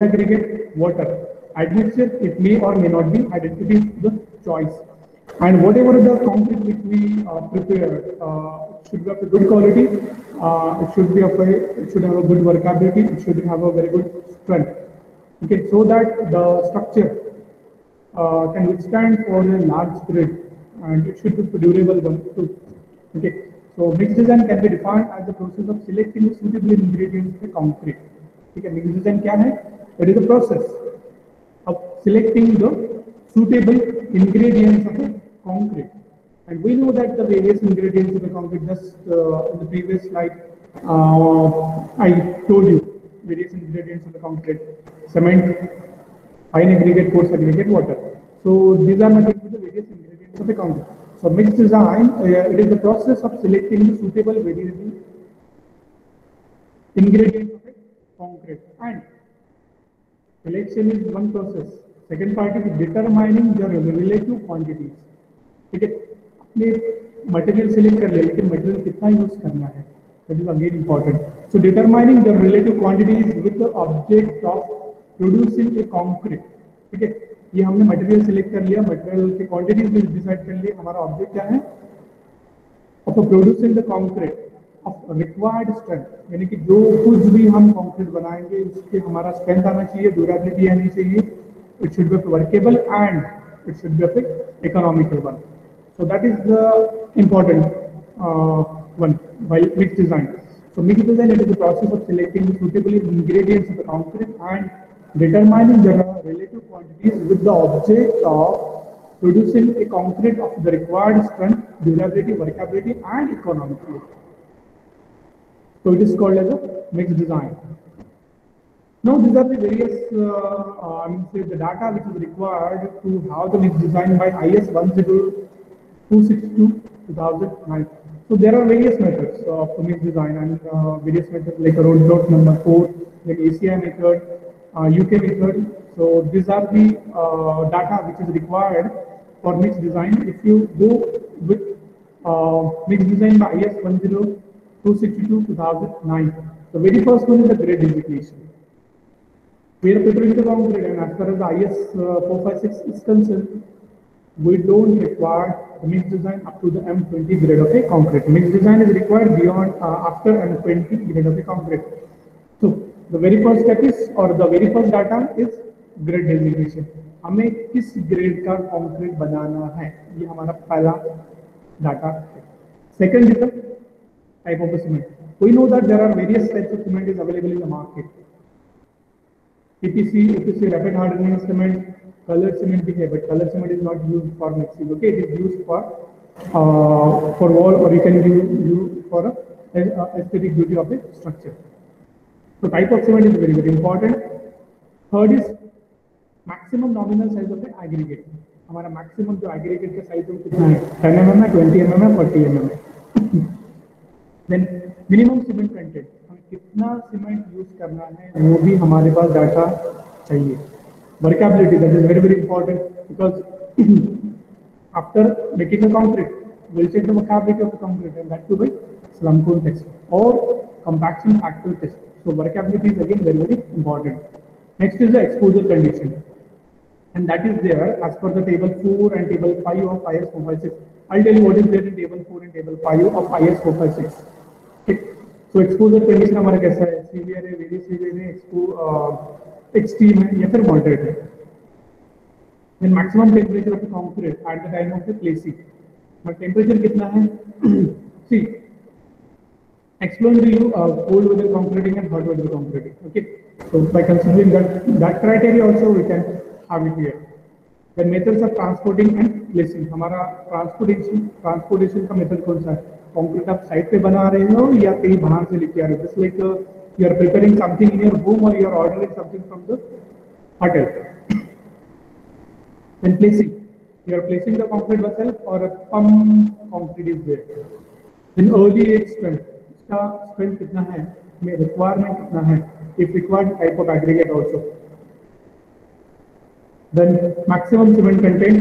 aggregate, water. Admixture, it may or may not be, it is the choice. And whatever the concrete which we prepare, it should be of a good quality, it should have a good workability, it should have a very good strength. Okay, so that the structure can withstand for a large period, and it should be durable one too. Okay, so mix design can be defined as the process of selecting suitable ingredients for concrete. Okay, mix design क्या है? It is the process of selecting the suitable ingredients of a concrete. And we know that the various ingredients of the concrete, just in the previous slide, I told you various ingredients of the concrete: cement, fine aggregate, coarse aggregate, water. So these are nothing but the various ingredients of the concrete. So mixed design, it is the process of selecting the suitable variable ingredients of a concrete. And selection is one process. Second part is determining the relative quantities. ठीक है, आपने material select कर लिया, लेकिन material कितना use करना है, that is again important. So determining the relative quantities with the object of producing A concrete. ठीक है, ये हमने मटेरियल सिलेक्ट कर लिया, मटेरियल की क्वांटिटीज भी डिसाइड कर ली. हमारा ऑब्जेक्ट क्या है? Of producing the concrete of required strength, यानी कि जो कुछ भी हम कॉन्क्रीट बनाएंगे उसके हमारा स्ट्रेंथ आना चाहिए, ड्यूरेबिलिटी आनी चाहिए, it should be workable and it should be economical one. So that is the important one while mix design. So mix design, it is the process of selecting the suitable ingredients of the concrete and determining the relative quantities with the object of producing a concrete of the required strength, durability, workability, and economically. So it is called as a mix design. Now these are the various, the data which is required to have the mix design by IS 10262/2009. So there are various methods of mix design and various methods like road note number 4, like ACI method, UK method. So these are the data which is required for mix design. If you go with mix design by IS 10262/2009, the very first one is the grade designation. We are preparing the concrete, and as far as the IS 456 is concerned, we don't require the mix design up to the M20 grade of a concrete. Mix design is required beyond after M20 grade of a concrete. So the very first step is, or the very first data is grade designation. हमें किस grade का concrete बनाना है, ये हमारा पहला data है. Second is the type of the cement. We know that there are various types of cement is available in the market. EPC, rapid hardening cement, colored cement भी है, but colored cement is not used for mixing. Okay, it is used for wall, or you can use for a aesthetic beauty of the structure. So type of cement is very very important. Third is maximum nominal size of the aggregate. हमारा maximum जो aggregate का size है कितना है? 10 mm है, 20 mm है, 40 mm है. Then minimum cement content, कितना सीमेंट यूज करना है वो भी हमारे पास डाटा चाहिए. Workability, that is very very important, because after making a concrete we'll check the workability of the concrete, and that too by slump-cone test or compaction factor test. So workability is again very very important. Next is the exposure condition, and that is there as per the table 4 and table 5 of IS 456. I'll tell you what is there in table 4 and table 5 of IS 456. Okay. So exposure condition हमारा कैसा है? Severe है, very severe है, extreme है, या फिर moderate है. Then maximum temperature of the concrete at the time of the placing. But temperature कितना है? See, explain to you cold weather concreting and hot weather concreting. Okay. So by considering that criteria also we can have it here. The methods of transporting and placing. हमारा transportation का method कौन सा है? Concrete आप side पे बना रहे हो या कहीं बाहर से लेके आ रहे हो? Just like you are preparing something in your home और you are ordering something from the hotel. Then placing, you are placing the concrete vessel or a pump concrete is there. Then early age strength, इसका strength कितना है, में requirement कितना है, if required type of aggregate also. Then maximum cement content,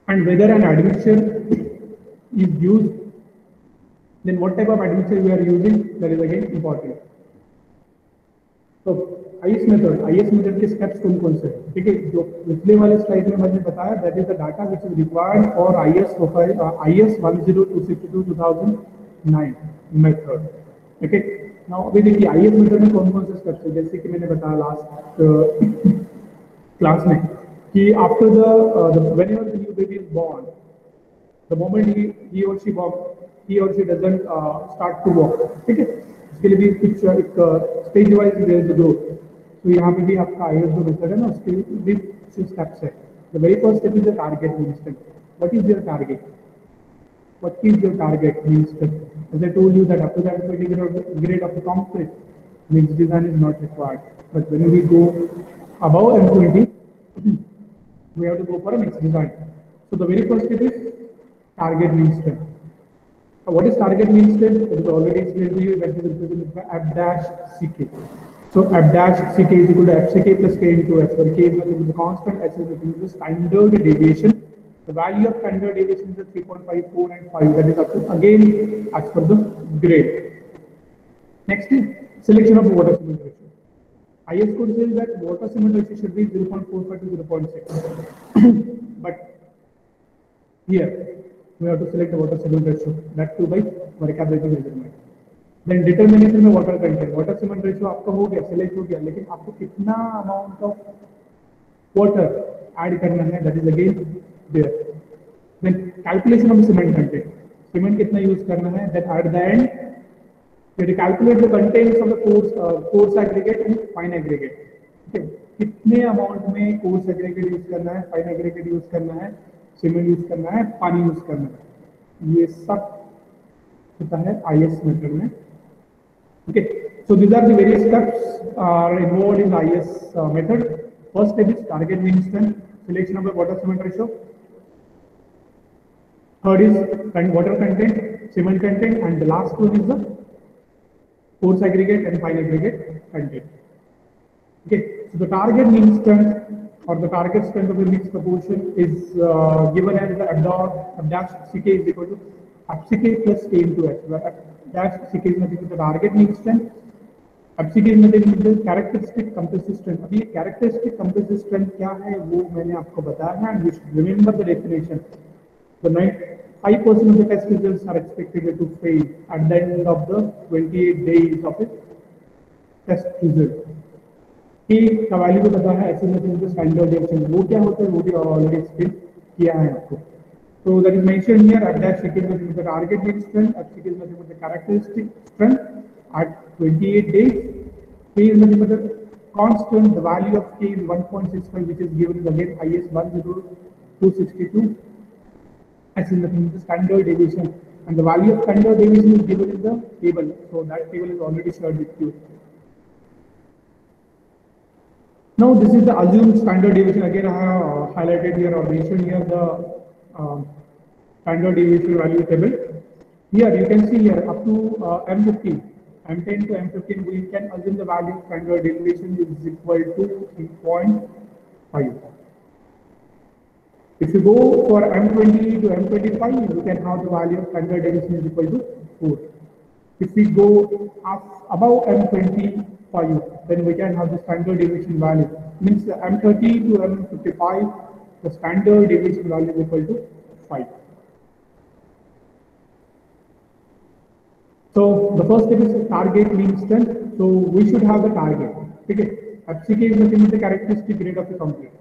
and whether an admixture is used Then what type of admixture we are using, that is again important. तो IS method के steps कौन कौन से हैं? ठीक है, जो पिछले वाले स्लाइड में मैंने बताया, that is the data which is required for IS profile IS 10262/2009 method. Okay, now अभी देखिए IS मेथड में कौन कौन से स्टेप्स है, जैसे कि मैंने बताया लास्ट क्लास में कि after the whenever the new baby is born, the moment he or she doesn't start to walk, ठीक है, इसके लिए भी कुछ एक स्टेज वाइज ग्रोथ. तो यहाँ पे भी आपका IS जो मेथड है ना, उसके भी कुछ स्टेप्स है. The very first step is the target mean step. What is your target? What is your target means step? As I told you that after that grade of the conflict, means design is not required. But when we go above M20, we have to go for a mixed design. So the very first step is target mean step. What is target mean step? It is already explained to you, that is represented by F dash CK. So F dash CK is equal to FCK plus K into S, where K is nothing but the constant, S is nothing but the standard deviation. The value of standard deviation is 3.54 and 5. That is up to, again as per the grade. Next is selection of the water cement ratio. IS code says that water cement ratio should be 0.45 to 0.6. But here we have to select the water cement ratio, that too by Mercalli measurement. Then determination में water content, water cement ratio आपका हो गया, select हो गया, लेकिन आपको कितना amount of water add करना है, that is again there. Then calculation of the cement content, cement कितना use करना है, that at the end you have to calculate the contents of the coarse aggregate and fine aggregate. ठीक है, कितने amount में coarse aggregate use करना है, fine aggregate use करना है, सीमेंट यूज करना है, पानी यूज करना है, ये सब होता है IS मेथड में. Okay, so these are the various steps are involved in IS method. First step is target mean strength, selection of the water cement ratio. Third is water content, cement content, and the last one is the coarse aggregate and fine aggregate content. Okay, so the target mean strength or the target strength of the mixed proportion is given as the F dash CK is equal to FCK plus K into S, where F dash CK is nothing but the target mean strength, FCK is nothing but the characteristic compressive strength. अभी characteristic compressive strength क्या है वो मैंने आपको बताया है, and you should remember the definition. The 5% of the test results are expected to fail at the end of the 28 days of its test result. का value को पता है, ऐसे में स्टैंडर्ड डेविएशन वो क्या होता है वो भी ऑलरेडी एक्सप्लेन किया है आपको. So that is mentioned here. F dash CK is nothing but the target mean strength, FCK is nothing but the characteristic strength at 28 days. K is nothing but the constant. The value of K is 1.65, which is given again IS 10262. S is nothing but the standard deviation, and the value of standard deviation is given in the table. So that table is already shared with you. Now this is the assumed standard deviation. Again I have highlighted here or mentioned here the standard deviation value table. Here you can see here up to M15, M10 to M15 we can assume the value of standard deviation is equal to 3.5. If you go for M20 to M25, you can have the value of standard deviation is equal to 4. If we go above M25, then we can have the standard deviation value. Means the M30 to M55, the standard deviation value is equal to 5. So the first step is target mean strength. So we should have the target. Okay, FCK is nothing but the characteristic grade of the concrete.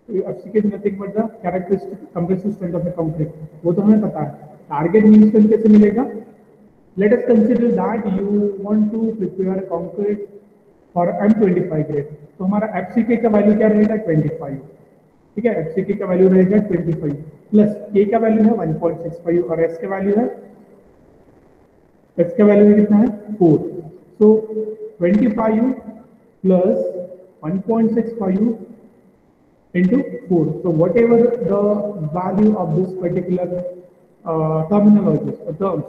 FCK is nothing but the characteristic compressive strength of the concrete. वो तो हमें पता है. Target mean strength कैसे मिलेगा? Let us consider that you want to prepare concrete for M25 grade. तो हमारा FCK का वैल्यू क्या रहेगा? 25. ठीक है, FCK का वैल्यू रहेगा 25 प्लस K का वैल्यू है 1.65 और S का वैल्यू है कितना है? 4. So 25 plus 1.65 into 4. So whatever the value of this particular terminologies or terms.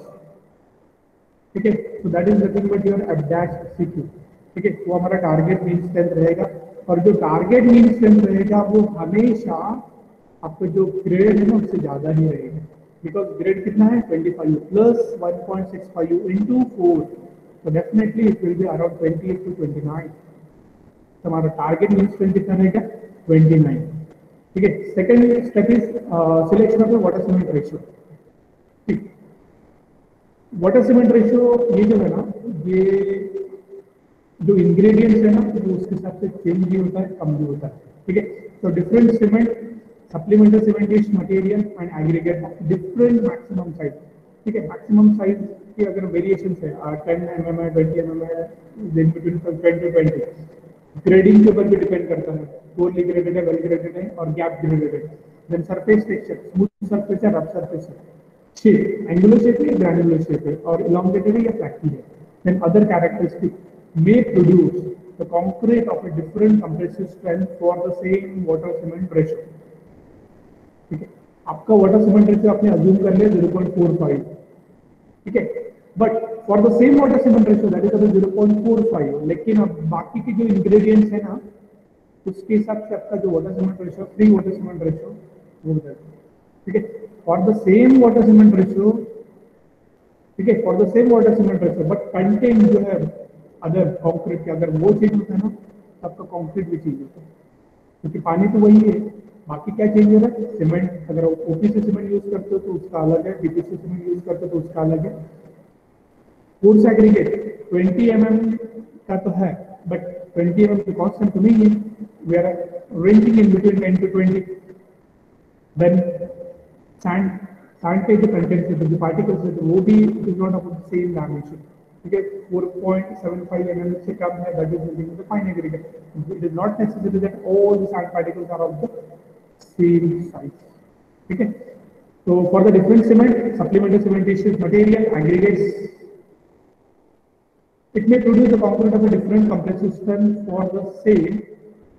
ठीक है, so that is nothing but your F dash CQ. ठीक है, वो हमारा टारगेट मीन स्ट्रेंथ रहेगा, और जो टारगेट मीन स्ट्रेंथ रहेगा वो हमेशा आपका जो ग्रेड है ना उससे ज्यादा ही रहेगा. because grade कितना है 25 plus 1.65 into 4, so definitely it will be around 28 to 29. तो हमारा टारगेट मीन्स कितना रहेगा 29. ठीक है. Second step is selection of the water cement ratio. ठीक. वाटर सीमेंट रेशियो ये जो है ना, ये जो इंग्रेडिएंट्स है ना, तो उसके हिसाब से चेंज भी होता है, कम भी होता है. ठीक है. तो different cement, supplemental cementation material and aggregate different maximum size. ठीक है. मैक्सिमम साइज की अगर वेरिएशन है 10 mm है, 20 mm है, दिन बिटवीन 10 to 20. ग्रेडिंग के ऊपर भी डिपेंड करता है, पोरली ग्रेडेड है, वेल ग्रेडेड है और गैप ग्रेडेड है. Then surface texture, smooth surface है, रफ सरफेस है, शेप एंगुलर शेप है, ग्रैन्युलर शेप है और इलोंगेटेड है या फ्लैटी है. Then other characteristic may produce the concrete of a different compressive strength for the same water cement ratio. ठीक है. आपका वाटर सीमेंट रेशियो आपने अज्यूम कर लिया 0.45. ठीक है. But for the same water cement ratio that is about 0.45. लेकिन अब बाकी के जो इंग्रेडिएंट्स है ना, उसके हिसाब से आपका जो water cement ratio, free water cement ratio वो हो जाएगा. ठीक है. For the same water cement ratio, ठीक है, for the same water cement ratio but content जो है अगर कंक्रीट के अगर वो चेंज होता है ना, तब तो कंक्रीट भी चेंज होता है, क्योंकि पानी तो वही है. बाकी क्या चेंज हो रहा है? सीमेंट. अगर ओपीसी सीमेंट यूज करते हो तो उसका अलग है, पीपीसी सीमेंट यूज करते हो तो उसका अलग है. फोर्स एग्रीगेट 20 mm का तो है, बट 20 mm की कांस्टेंट तो नहीं है. We are ranging in between 10 to 20. Then sand के जो कंटेंट है, जो पार्टिकल्स है, तो वो भी is not about the same dimension. ठीक है. 4.75 mm से कम है, that is using the fine aggregate. It is not necessary that all the sand particles are of the same size. ठीक है. तो for the different cement, supplementary cementation material, aggregates, it may produce the concrete of a different compressive strength for the same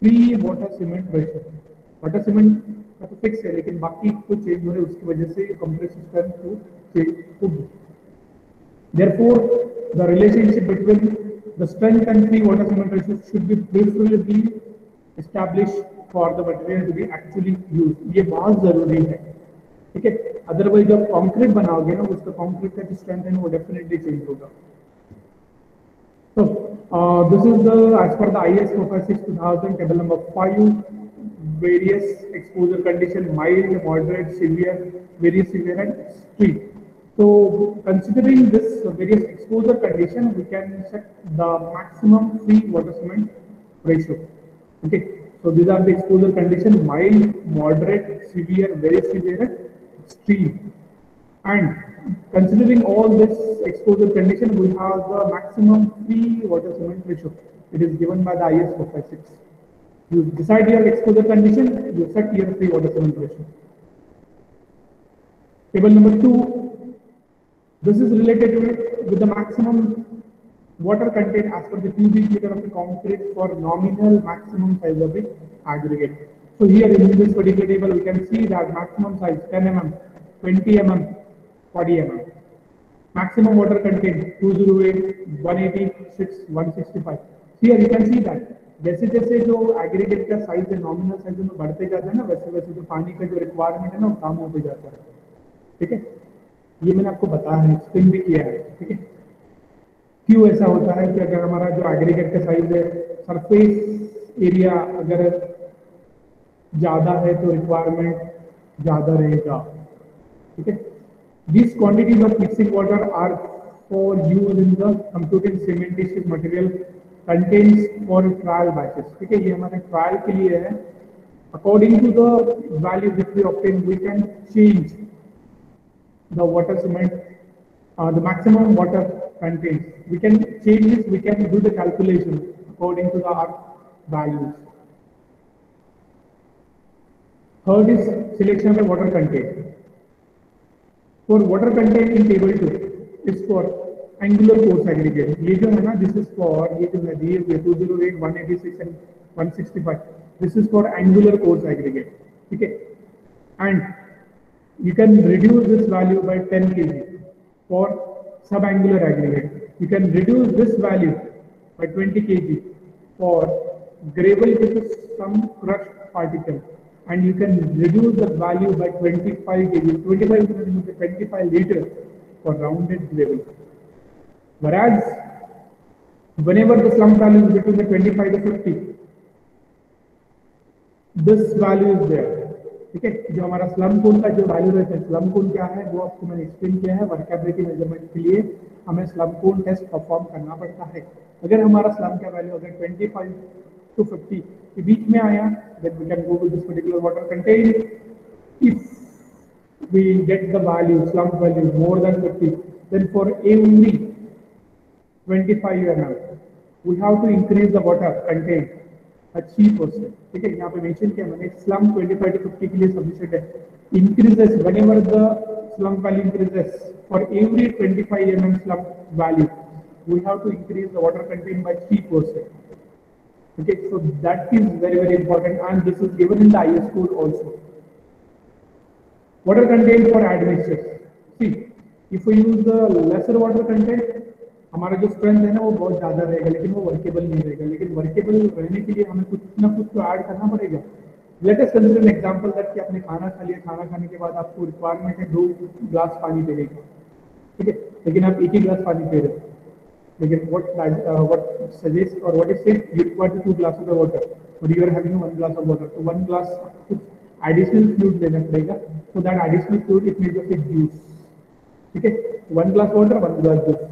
free water cement ratio. Water cement का तो fix है, लेकिन बाकी कुछ change हो रहे हैं, उसकी वजह से कंप्रेसिव स्ट्रेंथ को चेंज होगी. Therefore, the relationship between the strength and free water cement ratio should be preferably established for the material to be actually used. ये बहुत जरूरी है. ठीक है. अदरवाइज जब कंक्रीट बनाओगे ना, उसका कंक्रीट का जो स्ट्रेंथ है वो डेफिनेटली चेंज होगा. So, this is the, as per the IS 456-2000, table number 5, various exposure condition: mild, moderate, severe, very severe and extreme. So, considering this various exposure condition, we can set the maximum free water cement ratio. Okay. So, these are the exposure condition: mild, moderate, severe, very severe and extreme. And considering all this exposure condition, we have the maximum free water cement ratio. It is given by the IS 456. You decide your exposure condition, you set your free water cement ratio. Table number 2. This is related with the maximum water content as per the cubic meter of the concrete for nominal maximum size of the aggregate. So here in this particular table, we can see that maximum size 10 mm, 20 mm, 40 mm. Maximum water content 208, 186, 165. Here you can see that जैसे जैसे जो aggregate का size है, nominal size में बढ़ते जाता है ना, वैसे वैसे जो पानी का जो रिक्वायरमेंट है ना, वो कम होते जाता है. ठीक है. ये मैंने आपको बताया है, एक्सप्लेन भी किया है. ठीक है. क्यों ऐसा होता है कि अगर हमारा जो एग्रीगेट का साइज है, सरफेस एरिया अगर ज्यादा है तो रिक्वायरमेंट ज्यादा रहेगा. ठीक है. These quantities of mixing water are for use in the computing cementitious material contains for trial batches. ठीक है. ये हमारे ट्रायल के लिए है. According to the value which we obtain, we can change the water cement, the maximum water contains. We can change this. We can do the calculation according to the values. Third is selection of the water content. For water content in table 2 is for angular coarse aggregate. ये जो है ना, this is for ये जो है 208, 186 and 165. This is for angular coarse aggregate. ठीक है. And you can reduce this value by 10 kg for subangular aggregate. You can reduce this value by 20 kg for gravel with some crushed particle. and you can reduce the value by 25 kg, 25 to 25 liters for rounded level. Whereas whenever the slump value is between the 25 to 50, this value is there. ठीक है, जो हमारा slum कोन का जो value रहता है, slum कोन क्या है वो आपको मैंने एक्सप्लेन किया है। वर्केबिलिटी मेजरमेंट के लिए हमें स्लम कोन टेस्ट परफॉर्म करना पड़ता है। अगर हमारा स्लम का वैल्यू अगर 25 to 50 के बीच में आया, then we can go with this particular water content. If we get the value, slump value more than 50, then for every 25 ml, we have to increase the water content a 3%. ठीक है, यहाँ पे mention किया मैंने, slump 25 to 50 के लिए sufficient है। Increases whenever the slump value increases, for every 25 mm slump value, we have to increase the water content by 3%. Okay, so that is very important, and this is given in the IS code also. Water content for admixtures. See, if we use the lesser water content, हमारा जो strength है ना वो बहुत ज्यादा रहेगा, लेकिन वो वर्केबल नहीं रहेगा। लेकिन वर्केबल रहने के लिए हमें कुछ ना कुछ तो ऐड करना पड़ेगा। Let us consider an example that कि आपने खाना खा लिया, खाना खाने के बाद आपको रिक्वायरमेंट है 2 ग्लास पानी पीने की, ठीक है, लेकिन आप 1 ही ग्लास पानी पी रहे हो। लेकिन what suggests or what is said, you require 2 glasses of water, but you are having 1 glass of water. So 1 glass कुछ additional fluid लेना पड़ेगा, so that additional fluid it may just juice, ठीक है। 1 glass water 1 glass juice,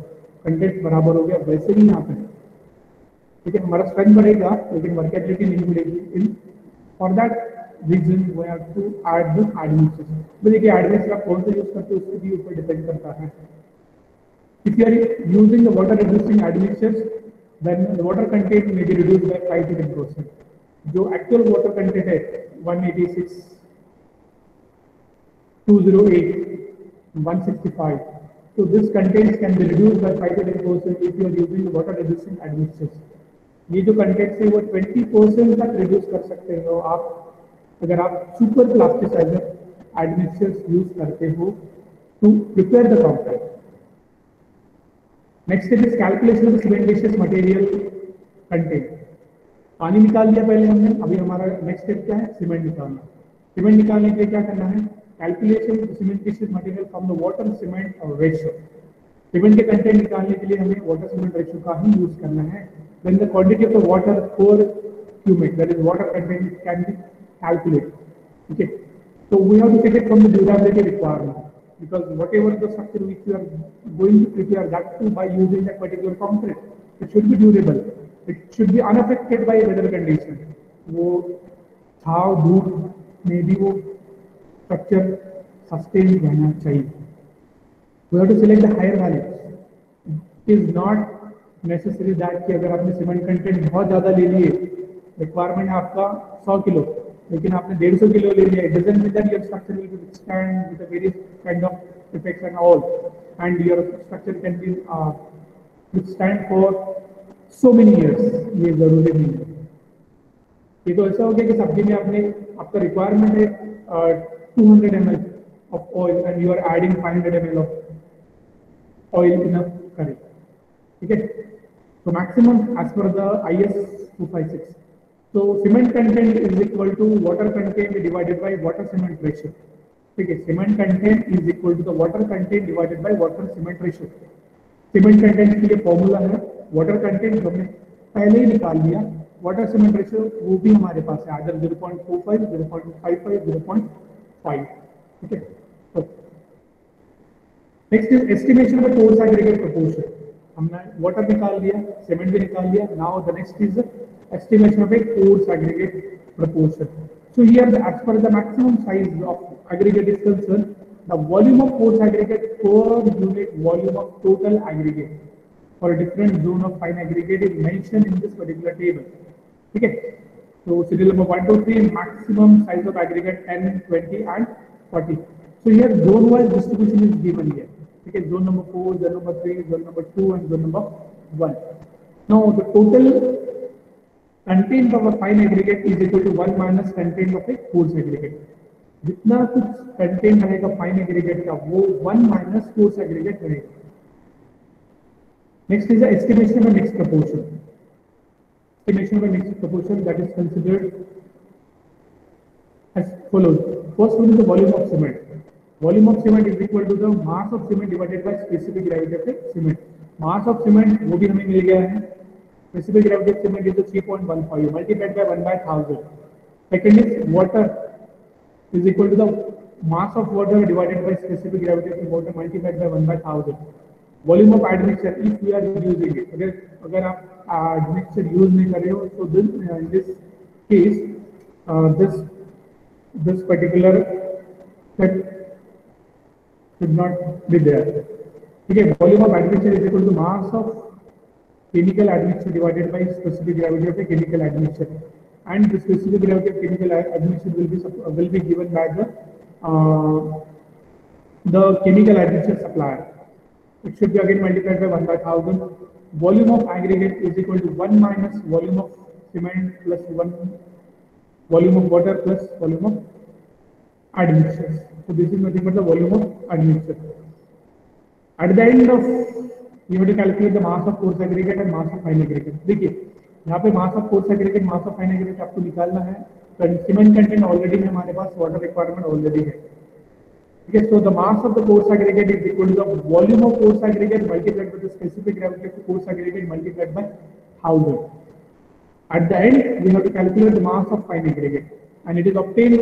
content बराबर हो गया। वैसे ही यहाँ पे, ठीक है, हमारा स्ट्रेंथ बढ़ेगा लेकिन वर्केबिलिटी नहीं बढ़ेगी। In for that reason we have to add the admixture. तो देखिए एडमिक्सचर आप कौन सा यूज करते हो उसके भी ऊपर डिपेंड करता है। If you are using the water reducing admixtures, then the water content may be reduced by 5 to 10%. जो actual water content है 186, 208, 165. So this content can be reduced by 5 to 10% if you are using the water reducing admixtures. ये जो content है वो 20% तक reduce कर सकते हो आप अगर आप सुपर प्लास्टिसाइजर एडमिक्सचर्स यूज करते हो to prepare the compound. Next step is calculation of cementitious material content. पानी निकाल दिया पहले हमने, अभी हमारा नेक्स्ट स्टेप क्या है, सीमेंट निकालना। सीमेंट निकालने के लिए क्या करना है, calculation of cementitious material from the water cement और रेशियो। सीमेंट के कंटेंट निकालने के लिए हमें वाटर सीमेंट रेशियो का ही यूज करना है। When the quantity of the water per cubic, that is water content, can be calculated. Okay, so we have to take it from the durability requirement, because whatever the structure which you are going to prepare, that too by using that particular concrete, it should be durable. It should be unaffected by weather condition. वो छाव धूप में भी वो structure sustain रहना चाहिए। We have to select the higher values. It is not necessary that कि अगर आपने सीमेंट कंटेंट बहुत ज्यादा ले लिए, रिक्वायरमेंट है आपका 100 किलो, लेकिन आपने 150 किलो ले लिया, it doesn't mean that your structure will be withstand with the various kind of effects and all, and your structure can be withstand for so many years. ये जरूरी नहीं है। ये तो ऐसा हो गया कि सब्जी में आपने आपका रिक्वायरमेंट है 200 ml of oil and you are adding 500 ml of oil in a curry, ठीक है। So maximum as per the IS 256. So cement content is equal to water content divided by water cement ratio. ठीक है, cement content is equal to the water content divided by water cement ratio. Cement content के लिए formula है, water content हमने पहले ही निकाल लिया, water cement ratio वो भी हमारे पास है, either 0.45, 0.55, 0.5, ठीक है। So next is estimation of the coarse aggregate proportion. हमने वाटर निकाल लिया, सीमेंट भी निकाल लिया। Now the next is estimation of A coarse aggregate proportion. So here as per the maximum size of aggregate is concerned, the volume of coarse aggregate per unit volume of total aggregate for a different zone of fine aggregate is mentioned in this particular table, ठीक है। So serial number 1 2 3 maximum size of aggregate 10 20 and 40. So here zone wise distribution is given here, okay, zone number 4, zone number 3, zone number 2 and zone number 1. Now the total content of a fine aggregate is equal to 1 minus content of a coarse aggregate. जितना कुछ content रहेगा fine aggregate का वो 1 minus coarse aggregate रहेगा। Next is the estimation of mixed proportion. Estimation of mixed proportion that is considered as follows. First one is the volume of cement. Volume of cement is equal to the mass of cement divided by specific gravity of the cement. Mass of cement वो भी हमें मिल गया है. Specific gravity of cement is 3.15 multiplied by 1/1000. Second is water is equal to the mass of water divided by specific gravity of the water multiplied by 1/1000. Volume of admixture if we are using it. अगर आप admixture use नहीं कर रहे हो तो in this case this particular step should not be there. Okay, volume of admixture is equal to mass of chemical admixture divided by specific gravity of a chemical admixture, and the specific gravity of chemical admixture will be given by the chemical admixture supplier. It should be again multiplied by 1/1000. Volume of aggregate is equal to 1 minus volume of cement plus 1 volume of water plus volume of admixtures. So this is nothing but the volume of admixture. At the end of you have to calculate the mass of coarse aggregate and mass of fine aggregate. देखिए यहाँ पे mass of coarse aggregate, mass of fine aggregate आपको निकालना है. Cement content already है हमारे पास, water requirement already है. Okay, so the mass of the coarse aggregate is equal to the volume of coarse aggregate multiplied by the specific gravity of the coarse aggregate multiplied by 1000. At the end, we have to calculate the mass of fine aggregate, and it is obtained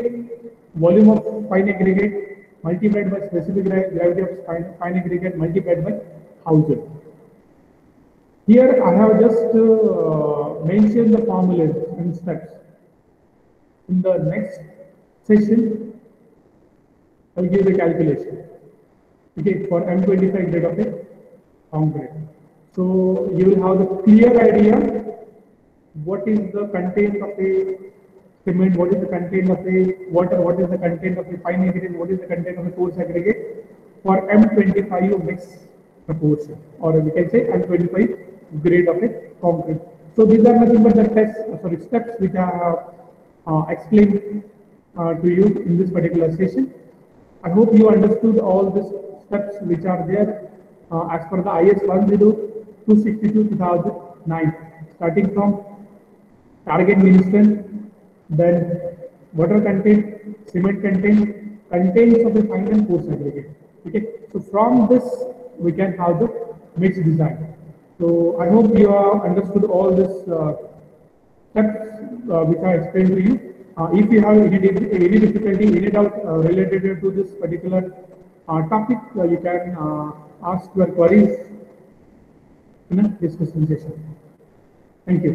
volume of fine aggregate multiplied by specific gravity of fine aggregate multiplied by 1000. Here I have just mentioned the formulas and steps. In the next session, I'll give the calculation. Okay, for M25 grade of a concrete. So you will have the clear idea what is the content of a cement, what is the content of a water, what is the content of a fine aggregate, what is the content of a coarse aggregate for M25 mix proportion, or we can say M25 grade of a concrete. So these are nothing but the steps which I have explained to you in this particular session. I hope you understood all these steps which are there as per the IS 10262/2009, starting from target mean strength, then water content, cement content, contents of the fine and coarse aggregate. Okay, so from this we can have the mix design. So I hope you have understood all these steps which I explained to you. If you have any difficulty, any doubt related to this particular topic, you can ask your queries in a discussion session. Thank you.